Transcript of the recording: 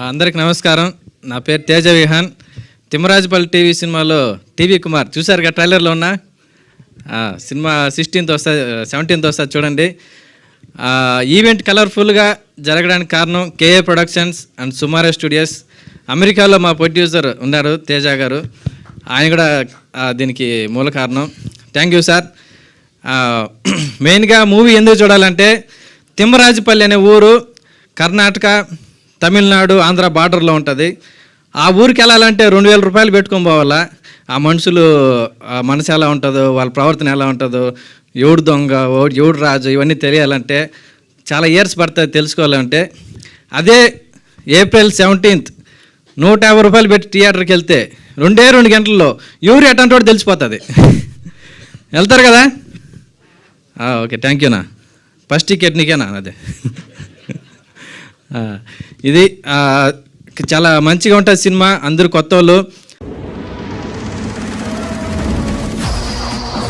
అందరికి నమస్కారం. నా పేరు తేజ విహాన్. తిమ్మరాజుపల్లి టీవీ సినిమాలో టీవీ కుమార్ చూసారుగా, ట్రైలర్లో ఉన్న సినిమా 17th వస్తుంది చూడండి. ఈవెంట్ కలర్ఫుల్గా జరగడానికి కారణం కేఏ ప్రొడక్షన్స్ అండ్ సుమారే స్టూడియోస్. అమెరికాలో మా ప్రొడ్యూసర్ ఉన్నారు తేజ గారు, ఆయన కూడా దీనికి మూల కారణం. Thank you sir. మెయిన్గా మూవీ ఎందుకు చూడాలంటే, తిమ్మరాజుపల్లి అనే ఊరు కర్ణాటక, తమిళనాడు, ఆంధ్ర బార్డర్లో ఉంటుంది. ఆ ఊరికి వెళ్ళాలంటే 2000 రూపాయలు పెట్టుకొని పోవాలా. ఆ మనుషులు మనసు ఎలా ఉంటుందో, వాళ్ళ ప్రవర్తన ఎలా ఉంటుందో, ఎవడు దొంగ, ఎవడు రాజు, ఇవన్నీ తెలియాలంటే చాలా ఇయర్స్ పడుతుంది తెలుసుకోవాలంటే. అదే ఏప్రిల్ 17th 150 రూపాయలు పెట్టి థియేటర్కి వెళ్తే 2 గంటల్లో ఎవరు ఎట్లాంటి వాడు తెలిసిపోతుంది. వెళ్తారు కదా? ఓకే, థ్యాంక్ యూనా. ఫస్ట్ టికెట్ నీకేనా? అదే ఇది చాలా మంచిగా ఉంటుంది సినిమా. అందరూ కొత్త వాళ్ళు